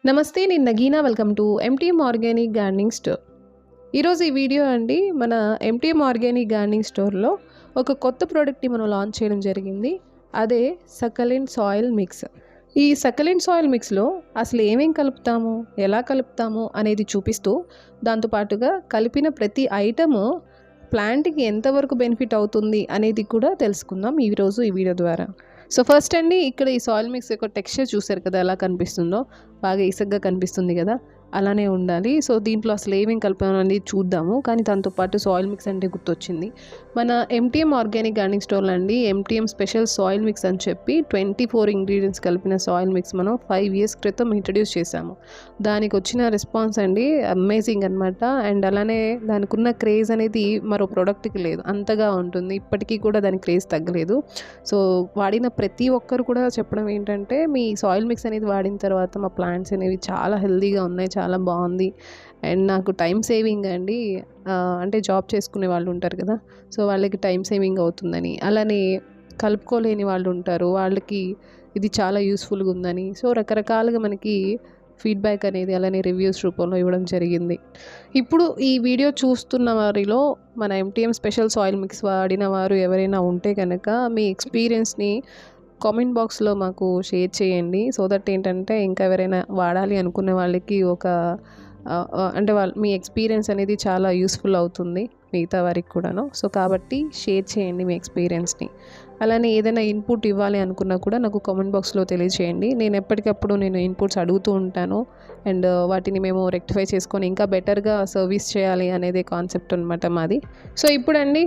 నమస్తే, నేను Nagina. Welcome to MTM organic gardening store. ఈరోజు ఈ వీడియో అండి, మన ఎంటీఎం ఆర్గానిక్ గార్డెనింగ్ స్టోర్లో ఒక కొత్త ప్రోడక్ట్ని మనం లాంచ్ చేయడం జరిగింది. అదే సకలెంట్ సాయిల్ మిక్స్. ఈ సకలెంట్ సాయిల్ మిక్స్లో అసలు ఏమేం కలుపుతాము, ఎలా కలుపుతాము అనేది చూపిస్తూ, దాంతోపాటుగా కలిపిన ప్రతి ఐటము ప్లాంట్కి ఎంతవరకు బెనిఫిట్ అవుతుంది అనేది కూడా తెలుసుకుందాం ఈరోజు ఈ వీడియో ద్వారా. సో ఫస్ట్ అండి, ఇక్కడ ఈ సాయిల్ మిక్స్ యొక్క టెక్స్చర్ చూసారు కదా ఎలా కనిపిస్తుందో, బాగా ఇసుగ్గా కనిపిస్తుంది కదా, అలానే ఉండాలి. సో దీంట్లో అసలు ఏమేమి కలిపాము అనేది చూద్దాము. కానీ దాంతోపాటు సాయిల్ మిక్స్ అంటే గుర్తొచ్చింది, మన ఎంటీఎం ఆర్గానిక్ గార్డెనింగ్ స్టోర్లో అండి ఎంటీఎం స్పెషల్ సాయిల్ మిక్స్ అని చెప్పి 24 ఇంగ్రీడియంట్స్ కలిపిన సాయిల్ మిక్స్ మనం 5 years క్రితం ఇంట్రడ్యూస్ చేశాము. దానికి వచ్చిన రెస్పాన్స్ అండి అమేజింగ్ అనమాట. అండ్ అలానే దానికి ఉన్న క్రేజ్ అనేది మరో ప్రోడక్ట్కి లేదు, అంతగా ఉంటుంది. ఇప్పటికీ కూడా దాని క్రేజ్ తగ్గలేదు. సో వాడిన ప్రతి ఒక్కరు కూడా చెప్పడం ఏంటంటే, మీ సాయిల్ మిక్స్ అనేది వాడిన తర్వాత మా ప్లాంట్స్ అనేవి చాలా హెల్తీగా ఉన్నాయి, చాలా బాగుంది. అండ్ నాకు టైం సేవింగ్ అండి, అంటే జాబ్ చేసుకునే వాళ్ళు ఉంటారు కదా, సో వాళ్ళకి టైం సేవింగ్ అవుతుందని, అలానే కలుపుకోలేని వాళ్ళు ఉంటారు, వాళ్ళకి ఇది చాలా యూస్ఫుల్గా ఉందని, సో రకరకాలుగా మనకి ఫీడ్బ్యాక్ అనేది అలానే రివ్యూస్ రూపంలో ఇవ్వడం జరిగింది. ఇప్పుడు ఈ వీడియో చూస్తున్న వారిలో మన ఎంటీఎం స్పెషల్ సాయిల్ మిక్స్ వాడిన వారు ఎవరైనా ఉంటే కనుక మీ ఎక్స్పీరియన్స్ని కామెంట్ బాక్స్లో మాకు షేర్ చేయండి. సో దట్ ఏంటంటే ఇంకా ఎవరైనా వాడాలి అనుకునే వాళ్ళకి ఒక అంటే మీ ఎక్స్పీరియన్స్ అనేది చాలా యూస్ఫుల్ అవుతుంది మిగతా వారికి కూడాను. సో కాబట్టి షేర్ చేయండి మీ ఎక్స్పీరియన్స్ని. అలానే ఏదైనా ఇన్పుట్ ఇవ్వాలి అనుకున్నా కూడా నాకు కామెంట్ బాక్స్లో తెలియజేయండి. నేను ఎప్పటికప్పుడు ఇన్పుట్స్ అడుగుతూ ఉంటాను. అండ్ వాటిని మేము రెక్టిఫై చేసుకొని ఇంకా బెటర్గా సర్వీస్ చేయాలి అనేది కాన్సెప్ట్ అనమాట మాది. సో ఇప్పుడండి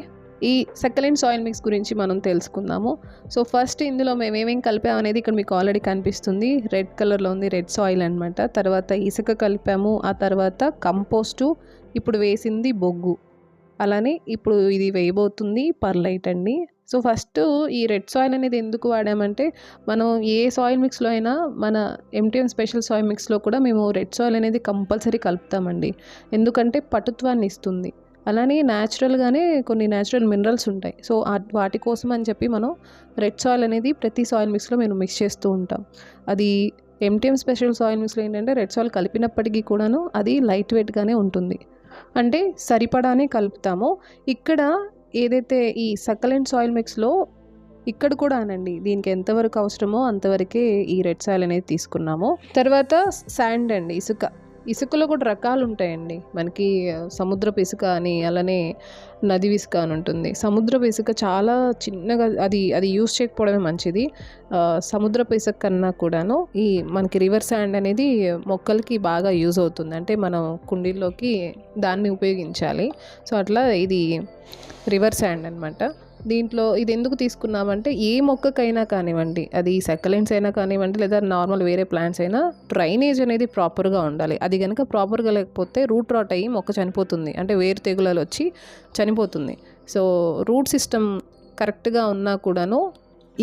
ఈ సకలెంట్ సాయిల్ మిక్స్ గురించి మనం తెలుసుకుందాము. సో ఫస్ట్ ఇందులో మేము ఏమేమి కలిపాము అనేది ఇక్కడ మీకు ఆల్రెడీ కనిపిస్తుంది. రెడ్ కలర్లో ఉంది, రెడ్ సాయిల్ అనమాట. తర్వాత ఇసుక కలిపాము, ఆ తర్వాత కంపోస్టు, ఇప్పుడు వేసింది బొగ్గు, అలానే ఇప్పుడు ఇది వేయబోతుంది పర్లైట్ అండి. సో ఫస్ట్ ఈ రెడ్ సాయిల్ అనేది ఎందుకు వాడామంటే, మనం ఏ సాయిల్ మిక్స్లో అయినా మన ఎంటీఎం స్పెషల్ సాయిల్ మిక్స్లో కూడా మేము రెడ్ సాయిల్ అనేది కంపల్సరీ కలుపుతామండి. ఎందుకంటే పటుత్వాన్ని ఇస్తుంది. అలానే న్యాచురల్గానే కొన్ని న్యాచురల్ మినరల్స్ ఉంటాయి. సో వాటి కోసం అని చెప్పి మనం రెడ్ సాయిల్ అనేది ప్రతి సాయిల్ మిక్స్లో మేము మిక్స్ చేస్తూ ఉంటాం. అది ఎంటీఎం స్పెషల్ సాయిల్ మిక్స్లో ఏంటంటే రెడ్ సాయిల్ కలిపినప్పటికీ కూడాను అది లైట్ వెయిట్గానే ఉంటుంది, అంటే సరిపడానే కలుపుతాము. ఇక్కడ ఏదైతే ఈ సకలెంట్ సాయిల్ మిక్స్లో ఇక్కడ కూడా అనండి, దీనికి ఎంతవరకు అవసరమో అంతవరకే ఈ రెడ్ సాయిల్ అనేది తీసుకున్నాము. తర్వాత శాండ్ అండి, ఇసుకలో కూడా రకాలు ఉంటాయండి మనకి. సముద్రపు ఇసుక అని, అలానే నది ఇసుక అని ఉంటుంది. సముద్రపు ఇసుక చాలా చిన్నగా, అది యూస్ చేయకపోవడమే మంచిది. సముద్రపు ఇసుక కన్నా కూడాను ఈ మనకి రివర్ శాండ్ అనేది మొక్కలకి బాగా యూజ్ అవుతుంది, అంటే మనం కుండీల్లోకి దాన్ని ఉపయోగించాలి. సో అట్లా ఇది రివర్ శాండ్ అనమాట. దీంట్లో ఇది ఎందుకు తీసుకున్నామంటే, ఏ మొక్కకైనా కానివ్వండి, అది సకలెంట్స్ అయినా కానివ్వండి, లేదా నార్మల్ వేరే ప్లాంట్స్ అయినా డ్రైనేజ్ అనేది ప్రాపర్గా ఉండాలి. అది కనుక ప్రాపర్గా లేకపోతే రూట్ రాట్ అయ్యి మొక్క చనిపోతుంది, అంటే వేరు తెగులాలు వచ్చి చనిపోతుంది. సో రూట్ సిస్టమ్ కరెక్ట్గా ఉన్నా కూడాను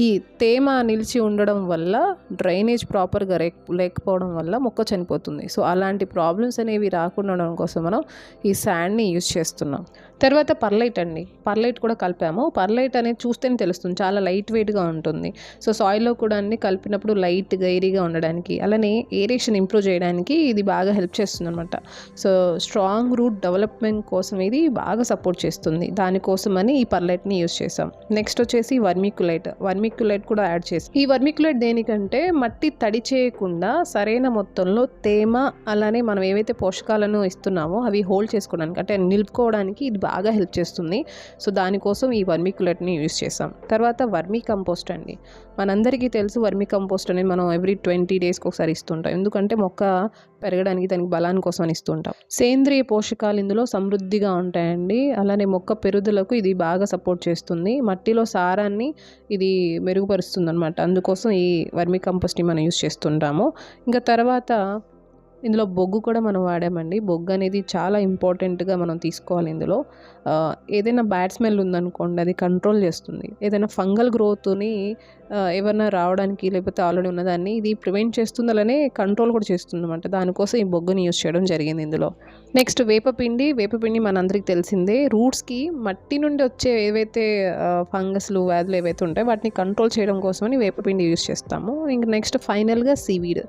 ఈ తేమ నిలిచి ఉండడం వల్ల, డ్రైనేజ్ ప్రాపర్గా లేకపోవడం వల్ల మొక్క చనిపోతుంది. సో అలాంటి ప్రాబ్లమ్స్ అనేవి రాకుండా ఉండడం కోసం మనం ఈ శాండ్ని యూజ్ చేస్తున్నాం. తర్వాత పర్లైట్ అండి, పర్లైట్ కూడా కలిపాము. పర్లైట్ అనేది చూస్తేనే తెలుస్తుంది, చాలా లైట్ వెయిట్గా ఉంటుంది. సో సాయిల్లో కూడా అన్ని కలిపినప్పుడు లైట్ గైరీగా ఉండడానికి, అలానే ఏరేషన్ ఇంప్రూవ్ చేయడానికి ఇది బాగా హెల్ప్ చేస్తుంది అనమాట. సో స్ట్రాంగ్ రూట్ డెవలప్మెంట్ కోసం ఇది బాగా సపోర్ట్ చేస్తుంది. దానికోసమని ఈ పర్లైట్ని యూజ్ చేసాం. నెక్స్ట్ వచ్చేసి వర్మిక్యులైట్ కూడా యాడ్ చేసి, ఈ వర్మిక్యులైట్ దేనికంటే మట్టి తడి చేయకుండా సరైన మొత్తంలో తేమ, అలానే మనం ఏవైతే పోషకాలను ఇస్తున్నామో అవి హోల్డ్ చేసుకోవడానికి, అంటే నిలుపుకోవడానికి ఇది బాగా హెల్ప్ చేస్తుంది. సో దానికోసం ఈ వర్మిక్యులైట్ని యూజ్ చేసాం. తర్వాత వర్మీ కంపోస్ట్ అండి, మనందరికీ తెలుసు వర్మీ కంపోస్ట్ అనేది మనం ఎవ్రీ 20 daysకి ఒకసారి ఇస్తుంటాం. ఎందుకంటే మొక్క పెరగడానికి, దానికి బలాన్ని కోసం ఇస్తుంటాం. సేంద్రియ పోషకాలు ఇందులో సమృద్ధిగా ఉంటాయండి. అలానే మొక్క పెరుగుదలకు ఇది బాగా సపోర్ట్ చేస్తుంది, మట్టిలో సారాన్ని ఇది మెరుగుపరుస్తుంది అనమాట. అందుకోసం ఈ వర్మీ కంపోస్ట్ని మనం యూజ్ చేస్తుంటాము. ఇంకా తర్వాత ఇందులో బొగ్గు కూడా మనం వాడామండి. బొగ్గు అనేది చాలా ఇంపార్టెంట్‌గా మనం తీసుకోవాలి ఇందులో. ఏదైనా బ్యాడ్ స్మెల్ ఉందనుకోండి అది కంట్రోల్ చేస్తుంది. ఏదైనా ఫంగల్ గ్రోత్‌ని ఏవన్నా రావడానికి లేకపోతే ఆల్రెడీ ఉన్నదాన్ని ఇది ప్రివెంట్ చేస్తుంది. అలానే కంట్రోల్ కూడా చేస్తుందన్నమాట. దానికోసం ఈ బొగ్గుని యూజ్ చేయడం జరిగింది ఇందులో. నెక్స్ట్ వేపపిండి. వేపపిండి మనందరికీ తెలిసిందే. రూట్స్‌కి మట్టి నుండి వచ్చే ఏవైతే ఫంగస్‌లు, వ్యాధులు ఏవైతే ఉంటాయో వాటిని కంట్రోల్ చేయడం కోసమని వేపపిండి యూజ్ చేస్తాము. ఇంక నెక్స్ట్ ఫైనల్‌గా సీవీడ్.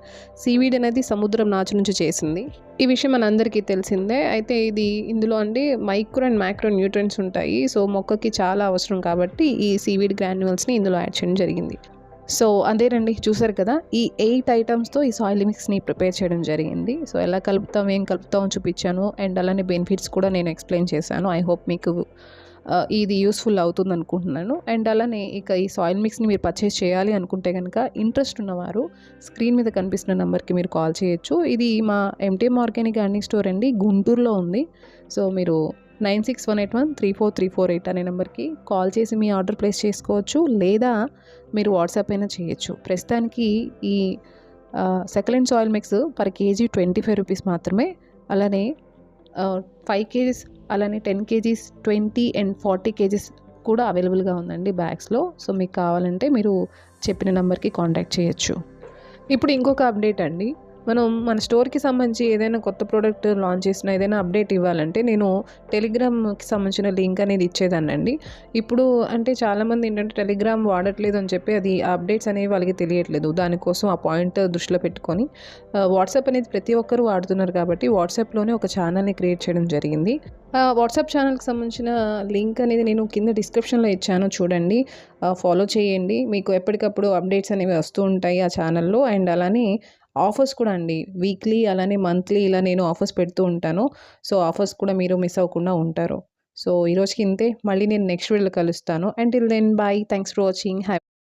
సీవీడ్ అనేది సముద్రం నాచు నుంచి చేసింది. ఈ విషయం మనందరికీ తెలిసిందే. అయితే ఇది ఇందులో అండి మైక్రో అండ్ మ్యాక్రో న్యూట్రియంట్స్ ఉంటాయి. సో మొక్కకి చాలా అవసరం కాబట్టి ఈ సీవీడ్ గ్రాన్యువల్స్‌ని ఇందులో యాడ్ చేయడం జరిగింది. సో అదేనండి, చూసారు కదా! ఈ 8 ఐటమ్స్‌తో ఈ సాయిల్ మిక్స్‌ని ప్రిపేర్ చేయడం జరిగింది. సో ఎలా కలుపుతాం, ఏం కలుపుతాం అని చూపించాను. అండ్ అలానే బెనిఫిట్స్ కూడా నేను ఎక్స్‌ప్లెయిన్ చేశాను. ఐ హోప్ మీకు ఇది యూస్‌ఫుల్ అవుతుందనుకుంటున్నాను. అండ్ అలానే ఇక ఈ సాయిల్ మిక్స్‌ని మీరు పర్చేస్ చేయాలి అనుకుంటే గనక ఇంట్రెస్ట్ ఉన్నవారు స్క్రీన్ మీద కనిపిస్తున్న నంబర్‌కి మీరు కాల్ చేయొచ్చు. ఇది మా ఎంటీఎం ఆర్గానిక్ గార్డెనింగ్ స్టోర్ అండి, గుంటూరులో ఉంది. సో మీరు 9618134348 అనే నెంబర్కి కాల్ చేసి మీ ఆర్డర్ ప్లేస్ చేసుకోవచ్చు. లేదా మీరు వాట్సాప్ అయినా చేయొచ్చు. ప్రస్తుతానికి ఈ succulent soil mix per KG 25 rupees మాత్రమే. అలానే 5 కేజీస్ అలానే 10 కేజీస్, 20 అండ్ 40 కేజీస్ కూడా అవైలబుల్గా ఉందండి బ్యాగ్స్లో. సో మీకు కావాలంటే మీరు చెప్పిన నెంబర్కి కాంటాక్ట్ చేయొచ్చు. ఇప్పుడు ఇంకొక అప్డేట్ అండి. మనం మన స్టోర్‌కి సంబంధించి ఏదైనా కొత్త ప్రోడక్ట్ లాంచ్ చేసినా, ఏదైనా అప్డేట్ ఇవ్వాలంటే నేను టెలిగ్రామ్‌కి సంబంధించిన లింక్ అనేది ఇచ్చేదాన్నండి. ఇప్పుడు అంటే చాలామంది ఏంటంటే టెలిగ్రామ్ వాడట్లేదు అని చెప్పి అది ఆ అప్డేట్స్ అనేవి వాళ్ళకి తెలియట్లేదు. దానికోసం ఆ పాయింట్ దృష్టిలో పెట్టుకొని వాట్సాప్ అనేది ప్రతి ఒక్కరు వాడుతున్నారు కాబట్టి వాట్సాప్‌లోనే ఒక ఛానల్‌ని క్రియేట్ చేయడం జరిగింది. వాట్సాప్ ఛానల్‌కి సంబంధించిన లింక్ అనేది నేను కింద డిస్క్రిప్షన్‌లో ఇచ్చాను, చూడండి. ఫాలో చేయండి. మీకు ఎప్పటికప్పుడు అప్డేట్స్ అనేవి వస్తూ ఉంటాయి ఆ ఛానల్‌లో. అండ్ అలానే ఆఫర్స్ కూడా అండి. వీక్లీ అలానే మంత్లీ ఇలా నేను ఆఫర్స్ పెడుతూ ఉంటాను. సో ఆఫర్స్ కూడా మీరు మిస్ అవ్వకుండా ఉంటారు. సో ఈరోజుకి ఇంతే. మళ్ళీ నేను నెక్స్ట్ వీడియోలో కలుస్తాను. Until then bye. Thanks for watching.